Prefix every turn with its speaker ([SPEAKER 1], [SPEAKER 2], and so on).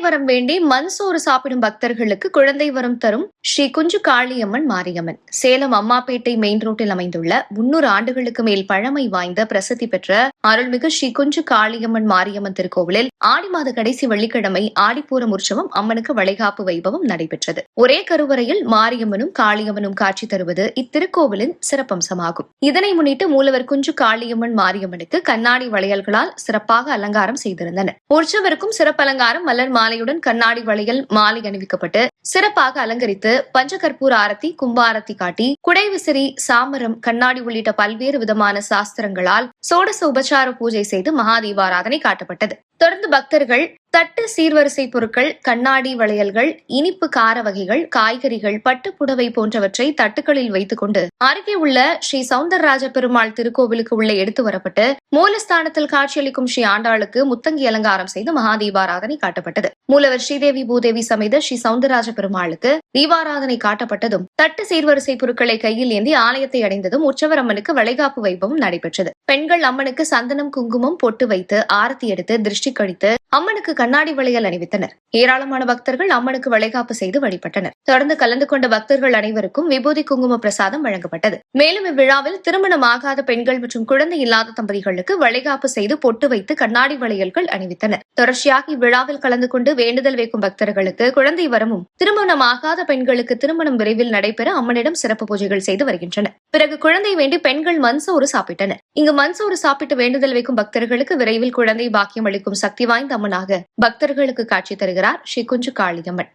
[SPEAKER 1] வரம் வேண்டி மண்சோறு சாப்பிடும் பக்தர்களுக்கு குழந்தை வரம் தரும் ஸ்ரீ குஞ்சு காளியம்மன் மாரியம்மன். சேலம் அம்மாப்பேட்டை மெயின் ரோட்டில் அமைந்துள்ள 300 ஆண்டுகளுக்கு மேல் பழமை வாய்ந்த பிரசித்தி பெற்ற அருள்மிகு ஸ்ரீ குஞ்சு காளியம்மன் மாரியம்மன் திருக்கோவிலில் ஆடி மாத கடைசி வெள்ளிக்கிழமை ஆடிப்பூரம் உற்சவம் அம்மனுக்கு வளைகாப்பு வைபவம் நடைபெற்றது. ஒரே கருவறையில் மாரியம்மனும் காளியம்மனும் காட்சி தருவது இத்திருக்கோவிலின் சிறப்பம்சமாகும். இதனை முன்னிட்டு மூலவர் குஞ்சு காளியம்மன் மாரியம்மனுக்கு கண்ணாடி வளையல்களால் சிறப்பாக அலங்காரம் செய்திருந்தனர். உற்சவருக்கும் சிறப்பு அலங்காரம் மலர் மாலையுடன் கண்ணாடி வளையல் மாலை அணிவிக்கப்பட்டு சிறப்பாக அலங்கரித்து பஞ்சகற்பூர ஆரத்தி, கும்பாரத்தி காட்டி குடை விசிறி, சாமரம், கண்ணாடி உள்ளிட்ட பல்வேறு விதமான சாஸ்திரங்களால் சோடச உபச்சார பூஜை செய்து மகாதீபாராதனை காட்டப்பட்டது. தொடர்ந்து பக்தர்கள் தட்டு, சீர்வரிசை பொருட்கள், கண்ணாடி வளையல்கள், இனிப்பு கார வகைகள், காய்கறிகள், பட்டு புடவை போன்றவற்றை தட்டுகளில் வைத்துக் கொண்டு அருகே உள்ள ஸ்ரீ சவுந்தரராஜ பெருமாள் திருக்கோவிலுக்கு உள்ளே எடுத்து வரப்பட்டு மூலஸ்தானத்தில் காட்சியளிக்கும் ஸ்ரீ ஆண்டாளுக்கு முத்தங்கி அலங்காரம் செய்து மகாதீபாராதனை காட்டப்பட்டது. மூலவர் ஸ்ரீதேவி பூதேவி சமேத ஸ்ரீ சவுந்தரராஜ பெருமாளுக்கு தீபாராதனை காட்டப்பட்டதும் தட்டு, சீர்வரிசை பொருட்களை கையில் ஏந்தி ஆலயத்தை அடைந்ததும் உற்சவர் அம்மனுக்கு வளைகாப்பு வைபவம் நடைபெற்றது. பெண்கள் அம்மனுக்கு சந்தனம், குங்குமம், பொட்டு வைத்து ஆரத்தி எடுத்து திருஷ்டி கழித்து அம்மனுக்கு கண்ணாடி வளையல் அணிவித்தனர். ஏராளமான பக்தர்கள் அம்மனுக்கு வளைகாப்பு செய்து வழிபட்டனர். தொடர்ந்து கலந்து கொண்ட பக்தர்கள் அனைவருக்கும் விபூதி, குங்கும பிரசாதம் வழங்கப்பட்டது. மேலும் இவ்விழாவில் திருமணமாகாத பெண்கள் மற்றும் குழந்தை இல்லாத தம்பதிகளுக்கு வளைகாப்பு செய்து பொட்டு வைத்து கண்ணாடி வளையல்கள் அணிவித்தனர். தொடர்ச்சியாக இவ்விழாவில் கலந்து கொண்டு வேண்டுதல் வைக்கும் பக்தர்களுக்கு குழந்தை வரமும், திருமணமாகாத பெண்களுக்கு திருமணம் விரைவில் நடைபெற அம்மனிடம் சிறப்பு பூஜைகள் செய்து வருகின்றனர். பிறகு குழந்தை வேண்டி பெண்கள் மண்சோறு சாப்பிட்டனர். இங்கு மண்சோறு சாப்பிட்டு வேண்டுதல் வைக்கும் பக்தர்களுக்கு விரைவில் குழந்தை பாக்கியம் அளிக்கும் சக்தி வாய்ந்த அம்மனாக பக்தர்களுக்கு காட்சி தருகிறார் ஸ்ரீ குஞ்சு காளியம்மன்.